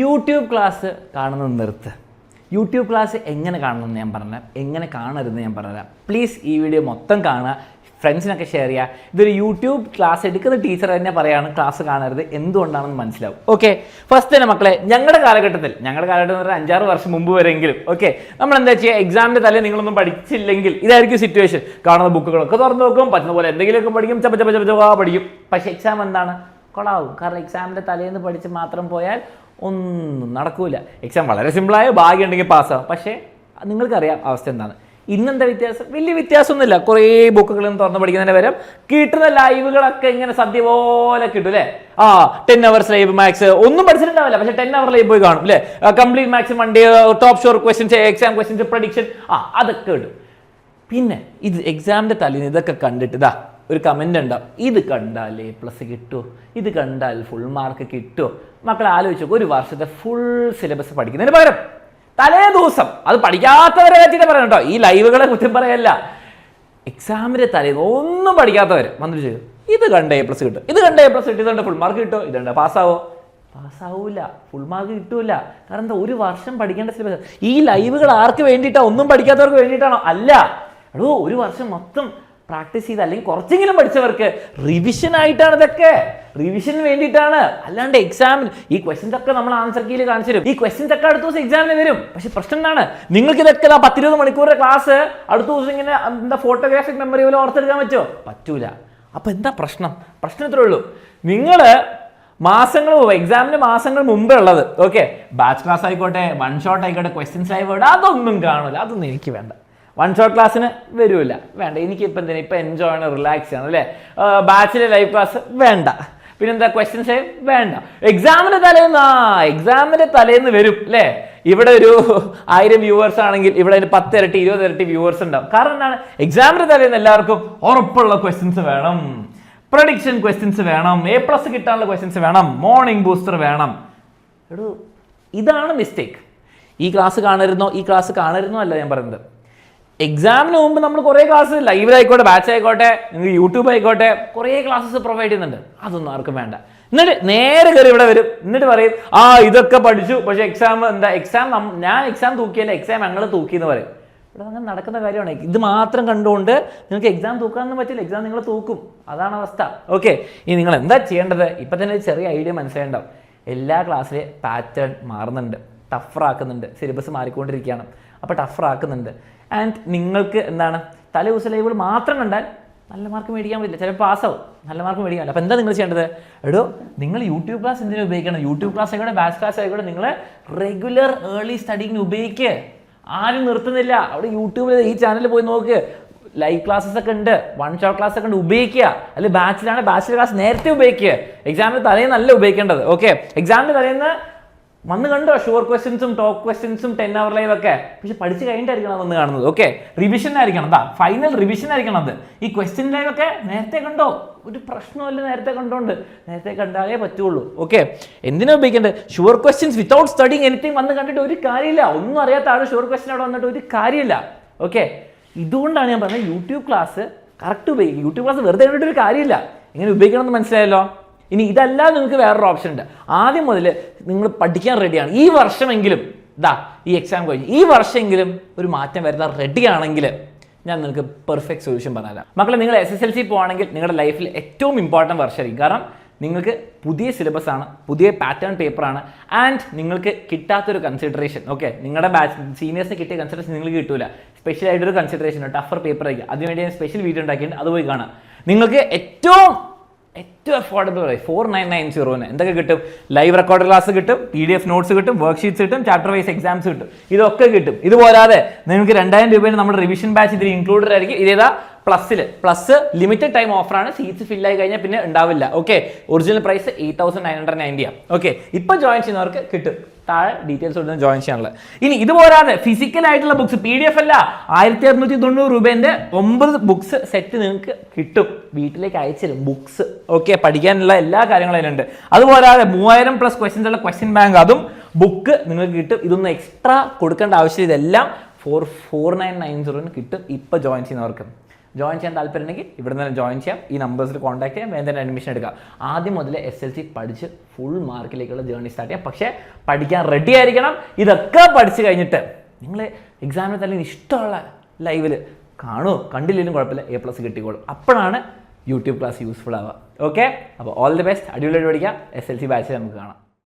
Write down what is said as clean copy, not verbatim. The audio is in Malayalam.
യൂട്യൂബ് ക്ലാസ് കാണുന്നത് നിർത്ത്. യൂട്യൂബ് ക്ലാസ് എങ്ങനെ കാണണമെന്ന് ഞാൻ പറഞ്ഞുതരാം, എങ്ങനെ കാണരുതെന്ന് ഞാൻ പറഞ്ഞുതരാം. പ്ലീസ് ഈ വീഡിയോ മൊത്തം കാണുക, ഫ്രണ്ട്സിനൊക്കെ ഷെയർ ചെയ്യുക. ഇതൊരു യൂട്യൂബ് ക്ലാസ് എടുക്കുന്ന ടീച്ചർ തന്നെ പറയാണ് ക്ലാസ് കാണരുത്, എന്തുകൊണ്ടാണെന്ന് മനസ്സിലാവും. ഓക്കെ, ഫസ്റ്റ് തന്നെ മക്കളെ, ഞങ്ങളുടെ കാലഘട്ടത്തിൽ ഒരു 5-6 വർഷം മുമ്പ് വരെയെങ്കിലും ഓക്കെ, നമ്മൾ എന്താ ചെയ്യുക, എക്സാമിൻ്റെ തലേ നിങ്ങളൊന്നും പഠിച്ചില്ലെങ്കിൽ ഇതായിരിക്കും സിറ്റുവേഷൻ. കാണുന്ന ബുക്കുകളൊക്കെ തുറന്നു നോക്കും, പറ്റുന്ന പോലെ എന്തെങ്കിലുമൊക്കെ പഠിക്കും, പഠിക്കും. പക്ഷേ എക്സാം എന്താണ്, കൊളാവും. കാരണം എക്സാമിൻ്റെ തലേന്ന് പഠിച്ച് മാത്രം പോയാൽ ഒന്നും നടക്കൂല. എക്സാം വളരെ സിമ്പിളായ, ഭാഗ്യം ഉണ്ടെങ്കിൽ പാസ്സാവും. പക്ഷേ നിങ്ങൾക്കറിയാം അവസ്ഥ എന്താണ്. ഇന്നെന്താ വ്യത്യാസം? വലിയ വ്യത്യാസമൊന്നുമില്ല. കുറേ ബുക്കുകളൊന്നും തുറന്ന് പഠിക്കുന്നതിന് പകരം കിട്ടുന്ന ലൈവുകളൊക്കെ ഇങ്ങനെ സദ്യ പോലെ കിട്ടും അല്ലേ. 10 hours ലൈവ് മാത്സ് ഒന്നും പഠിച്ചിട്ടുണ്ടാവില്ല, പക്ഷേ 10 hour ലൈവ് പോയി കാണും അല്ലേ. Complete maths Monday, top sure questions, exam questions, prediction, അതൊക്കെ കിട്ടും. പിന്നെ ഇത് എക്സാമിൻ്റെ തലേന്ന് ഇതൊക്കെ കണ്ടിട്ട് ഇതാ ഒരു കമൻ്റ് ഉണ്ടാവും, ഇത് കണ്ടാൽ A+ കിട്ടുമോ, ഇത് കണ്ടാൽ ഫുൾ മാർക്ക് കിട്ടുമോ. മക്കൾ ആലോചിച്ചു, ഒരു വർഷത്തെ ഫുൾ സിലബസ് പഠിക്കുന്നതിന് പകരം തലേ ദിവസം, അത് പഠിക്കാത്തവരെ പറ്റിയിട്ട് പറയണം കേട്ടോ, ഈ ലൈവുകളെ കുറ്റം പറയല്ല, എക്സാമിൻ്റെ തലേന്ന് ഒന്നും പഠിക്കാത്തവർ വന്നിട്ട് ചെയ്യും, ഇത് കണ്ട A+ കിട്ടും, ഇത് കണ്ട A+ കിട്ടും, ഇതുണ്ട് ഫുൾ മാർക്ക് കിട്ടുമോ, ഇതുണ്ട് പാസ്സാവൂല, ഫുൾ മാർക്ക് കിട്ടൂല. കാരണം എന്താ, ഒരു വർഷം പഠിക്കേണ്ട സിലബസ്. ഈ ലൈവുകൾ ആർക്ക് വേണ്ടിയിട്ടാണ്? ഒന്നും പഠിക്കാത്തവർക്ക് വേണ്ടിയിട്ടാണോ? അല്ല, ഒരു വർഷം മൊത്തം പ്രാക്ടീസ് ചെയ്ത് അല്ലെങ്കിൽ കുറച്ചെങ്കിലും പഠിച്ചവർക്ക് റിവിഷൻ ആയിട്ടാണ് ഇതൊക്കെ, റിവിഷന് വേണ്ടിയിട്ടാണ്. അല്ലാണ്ട് എക്സാമിന് ഈ ക്വസ്റ്റ്യൻസ് ഒക്കെ നമ്മൾ ആൻസർ കീയിൽ കാണിച്ചു തരും. ഈ ക്വസ്റ്റ്യൻസ് ഒക്കെ അടുത്ത ദിവസം എക്സാമിന് വരും. പക്ഷെ പ്രശ്നം എന്താണ്, നിങ്ങൾക്ക് ഇതൊക്കെ 10-20 മണിക്കൂറിന്റെ ക്ലാസ് അടുത്ത ദിവസം ഇങ്ങനെ എന്താ ഫോട്ടോഗ്രാഫിക് മെമ്മറി പോലെ ഓർത്തെടുക്കാൻ പറ്റുമോ? പറ്റൂല. അപ്പൊ എന്താ പ്രശ്നം? പ്രശ്നം ഇത്രേ ഉള്ളൂ, നിങ്ങൾ എക്സാമിന് മാസങ്ങൾ മുമ്പേ ഉള്ളത് ഓക്കെ, ബാച്ച് ക്ലാസ് ആയിക്കോട്ടെ, വൺ ഷോട്ട് ആയിക്കോട്ടെ, ക്വസ്റ്റ്യൻസ് ആയിക്കോട്ടെ, അതൊന്നും കാണില്ല, അതൊന്നും എനിക്ക് വേണ്ട. വൺ ഷോട്ട് ക്ലാസ്സിന് വരില്ല, വേണ്ട. എനിക്കിപ്പോൾ എന്തിനാ, ഇപ്പം എൻജോയ് ആണ്, റിലാക്സ് ആണ് അല്ലേ. ബാച്ചിലെ ലൈവ് ക്ലാസ് വേണ്ട, പിന്നെന്താ ക്വസ്റ്റ്യൻസ് വേണ്ട. എക്സാമിൻ്റെ തലേന്ന് വരും അല്ലേ. ഇവിടെ ഒരു 1000 വ്യൂവേഴ്സ് ആണെങ്കിൽ ഇവിടെ ഒരു 10 ഇരട്ടി 20 ഇരട്ടി വ്യൂവേഴ്സ് ഉണ്ടാവും. കാരണം എന്താണ്, എക്സാമിൻ്റെ തലേന്ന് എല്ലാവർക്കും ഉറപ്പുള്ള ക്വസ്റ്റ്യൻസ് വേണം, പ്രഡിക്ഷൻ ക്വസ്റ്റ്യൻസ് വേണം, A+ കിട്ടാനുള്ള ക്വസ്റ്റ്യൻസ് വേണം, മോർണിംഗ് ബൂസ്റ്റർ വേണം. ഇതാണ് മിസ്റ്റേക്ക്. ഈ ക്ലാസ് കാണരുന്നോ അല്ല ഞാൻ പറയുന്നത്. എക്സാമിന് മുമ്പ് നമ്മൾ കുറേ ക്ലാസ്, ലൈവിലായിക്കോട്ടെ, ബാച്ച് ആയിക്കോട്ടെ, നിങ്ങൾക്ക് യൂട്യൂബ് ആയിക്കോട്ടെ, കുറേ ക്ലാസ്സസ് പ്രൊവൈഡ് ചെയ്യുന്നുണ്ട്. അതൊന്നും ആർക്കും വേണ്ട. എന്നിട്ട് നേരെ കയറി ഇവിടെ വരും, എന്നിട്ട് പറയും ഇതൊക്കെ പഠിച്ചു, പക്ഷെ ഞാൻ എക്സാം തൂക്കിയല്ല, എക്സാം ഞങ്ങൾ തൂക്കി എന്ന് പറയും. ഇവിടെ അങ്ങനെ നടക്കുന്ന കാര്യമാണ്. ഇത് മാത്രം കണ്ടുകൊണ്ട് നിങ്ങൾക്ക് എക്സാം തൂക്കാനൊന്നും പറ്റില്ല, എക്സാം നിങ്ങൾ തൂക്കും, അതാണ് അവസ്ഥ. ഓക്കെ, ഇനി നിങ്ങൾ എന്താ ചെയ്യേണ്ടത്? ഇപ്പം തന്നെ ചെറിയ ഐഡിയ മനസ്സിലായിട്ടുണ്ടാവും. എല്ലാ ക്ലാസ്സിലെ പാറ്റേൺ മാറുന്നുണ്ട്, ടഫറാക്കുന്നുണ്ട്, സിലബസ് മാറിക്കൊണ്ടിരിക്കുകയാണ്, അപ്പോൾ ടഫറാക്കുന്നുണ്ട്. ആൻഡ് നിങ്ങൾക്ക് എന്താണ്, തലേ ദിവസം ലൈവുകൾ മാത്രം കണ്ടാൽ നല്ല മാർക്ക് മേടിക്കാൻ പറ്റില്ല, ചിലപ്പോൾ പാസ്സാവും, നല്ല മാർക്ക് മേടിക്കാൻ പറ്റില്ല. അപ്പോൾ എന്താ നിങ്ങൾ ചെയ്യേണ്ടത്? നിങ്ങൾ യൂട്യൂബ് ക്ലാസ് എന്തിനു ഉപയോഗിക്കണം? യൂട്യൂബ് ക്ലാസ് ആയിക്കോട്ടെ, ബാച്ച് ക്ലാസ് ആയിക്കോട്ടെ, നിങ്ങൾ റെഗുലർ ഏർലി സ്റ്റഡിങ്ങിന് ഉപയോഗിക്കുക. ആരും നിർത്തുന്നില്ല. അവിടെ യൂട്യൂബിൽ ഈ ചാനലിൽ പോയി നോക്ക്, ലൈവ് ക്ലാസ്സസ് ഒക്കെ ഉണ്ട്, വൺ ഷോട്ട് ക്ലാസ് ഒക്കെ ഉണ്ട്, ഉപയോഗിക്കുക. അല്ലെങ്കിൽ ബാച്ചിലർ ക്ലാസ് നേരത്തെ ഉപയോഗിക്കുക. എക്സാമിന് തലേന്നല്ല ഉപയോഗിക്കേണ്ടത്. ഓക്കെ, എക്സാമിന് തലേന്ന് വന്ന് കണ്ടോ ഷുവർ ക്വസ്റ്റ്യൻസും ടോപ്പ് ക്വസ്റ്റ്യൻസും 10 hour ലൈവ് ഒക്കെ, പക്ഷെ പഠിച്ച് കഴിഞ്ഞിട്ടായിരിക്കണം വന്ന് കാണുന്നത്. ഓക്കെ, റിവിഷൻ ആയിരിക്കണം, ഫൈനൽ റിവിഷൻ ആയിരിക്കണം അത്. ഈ ക്വസ്റ്റ്യൻ ലൈവ് ഒക്കെ നേരത്തെ കണ്ടോ, ഒരു പ്രശ്നമല്ല, നേരത്തെ കണ്ടാലേ പറ്റുള്ളൂ. ഓക്കെ, എന്തിനാ ഉപയോഗിക്കേണ്ടത്? Sure questions without studying anything വന്ന് കണ്ടിട്ട് ഒരു കാര്യമില്ല. ഒന്നും അറിയാത്ത ആൾ ഷുവർ ക്വസ്റ്റ്യൻ അവിടെ വന്നിട്ട് ഒരു കാര്യമില്ല. ഓക്കെ, ഇതുകൊണ്ടാണ് ഞാൻ പറഞ്ഞത് യൂട്യൂബ് ക്ലാസ് കറക്റ്റ് ഉപയോഗിക്കും. യൂട്യൂബ് ക്ലാസ് വെറുതെ കണ്ടിട്ട് ഒരു കാര്യമില്ല, എങ്ങനെ ഉപയോഗിക്കണമെന്ന് മനസ്സിലായല്ലോ. ഇനി ഇതല്ലാതെ നിങ്ങൾക്ക് വേറൊരു ഓപ്ഷൻ ഉണ്ട്. ആദ്യം മുതൽ നിങ്ങൾ പഠിക്കാൻ റെഡിയാണ്, ഈ വർഷമെങ്കിലും ഈ എക്സാം കഴിഞ്ഞ് ഈ വർഷമെങ്കിലും ഒരു മാറ്റം വരുന്ന റെഡിയാണെങ്കിൽ ഞാൻ നിങ്ങൾക്ക് പെർഫെക്റ്റ് സൊല്യൂഷൻ പറഞ്ഞുതരാം. മക്കളെ, നിങ്ങൾ SSLC പോവാണെങ്കിൽ നിങ്ങളുടെ ലൈഫിൽ ഏറ്റവും ഇമ്പോർട്ടൻറ്റ് വർഷമായിരിക്കും. കാരണം നിങ്ങൾക്ക് പുതിയ സിലബസ് ആണ്, പുതിയ പാറ്റേൺ പേപ്പറാണ്, ആൻഡ് നിങ്ങൾക്ക് കിട്ടാത്തൊരു കൺസിഡറേഷൻ. ഓക്കെ, നിങ്ങളുടെ സീനിയേഴ്സിന് കിട്ടിയ കൺസിഡറേഷൻ നിങ്ങൾക്ക് കിട്ടൂല. സ്പെഷ്യൽ ആയിട്ടൊരു കൺസിഡറേഷൻ, ടഫർ പേപ്പർ ആയിരിക്കും. അതിനുവേണ്ടി ഞാൻ സ്പെഷ്യൽ വീഡിയോ ഉണ്ടാക്കിയിട്ടുണ്ട്, അത് പോയി കാണാം. നിങ്ങൾക്ക് ഏറ്റവും അഫോർഡബിൾ 4990 എന്തൊക്കെ കിട്ടും? ലൈവ് റെക്കോർഡ് ക്ലാസ് കിട്ടും, PDF നോട്ട്സ് കിട്ടും, വർക്ക് ഷീറ്റ്സ് കിട്ടും, ചാപ്റ്റർ വൈസ് എക്സാംസ് കിട്ടും, ഇതൊക്കെ കിട്ടും. ഇത് പോരാതെ നിങ്ങൾക്ക് 2000 രൂപയുടെ നമ്മുടെ റിവിഷൻ ബാച്ച് ഇതിൽ ഇൻക്ലൂഡഡ് ആയിരിക്കും. ഇതേതാ പ്ലസ് ലിമിറ്റഡ് ടൈം ഓഫറാണ്. സീറ്റ്സ് ഫില്ലായി കഴിഞ്ഞാൽ പിന്നെ ഉണ്ടാവില്ല. ഓക്കെ, ഒറിജിനൽ പ്രൈസ് 8990 ആണ്. ഓക്കെ, ഇപ്പം ജോയിൻ ചെയ്യുന്നവർക്ക് കിട്ടും. താഴെ ഡീറ്റെയിൽസ് കൊടുത്ത് ജോയിൻ ചെയ്യാനുള്ളത്. ഇനി ഇത് പോരാതെ ഫിസിക്കൽ ആയിട്ടുള്ള ബുക്സ്, PDF അല്ല, 1690 രൂപേൻ്റെ 9 ബുക്സ് സെറ്റ് നിങ്ങൾക്ക് കിട്ടും, വീട്ടിലേക്ക് അയച്ചിരും ബുക്സ്. ഓക്കെ, പഠിക്കാനുള്ള എല്ലാ കാര്യങ്ങളും അതിലുണ്ട്. അതുപോരാതെ 3000+ ക്വസ്റ്റ്യൻസ് ഉള്ള ക്വസ്റ്റ്യൻ ബാങ്ക്, അതും ബുക്ക് നിങ്ങൾക്ക് കിട്ടും. ഇതൊന്നും എക്സ്ട്രാ കൊടുക്കേണ്ട ആവശ്യമില്ല. ഇതെല്ലാം 4990 കിട്ടും ഇപ്പം ജോയിൻ ചെയ്യുന്നവർക്ക്. ജോയിൻ ചെയ്യാൻ താല്പര്യമുണ്ടെങ്കിൽ ഇവിടെ നിന്ന് ജോയിൻ ചെയ്യാം. ഈ നമ്പേഴ്സിൽ കോൺടാക്ട് ചെയ്യാം, വേഗം തന്നെ അഡ്മിഷൻ എടുക്കാം. ആദ്യം മുതൽ SLC പഠിച്ച് ഫുൾ മാർക്കിലേക്കുള്ള ജേർണി സ്റ്റാർട്ട് ചെയ്യാം. പക്ഷേ പഠിക്കാൻ റെഡി ആയിരിക്കണം. ഇതൊക്കെ പഠിച്ച് കഴിഞ്ഞിട്ട് നിങ്ങൾ എക്സാമിന് തന്നെ ഇഷ്ടമുള്ള ലൈവിൽ കണ്ടില്ലെങ്കിലും കുഴപ്പമില്ല, A+ കിട്ടിക്കോളും. അപ്പോഴാണ് യൂട്യൂബ് ക്ലാസ് യൂസ്ഫുൾ ആവുക. ഓക്കെ, അപ്പോൾ ഓൾ ദി ബെസ്റ്റ്. അടിപൊളിയായിട്ട് പഠിക്കാം. SLC ബാച്ചിൽ നമുക്ക് കാണാം.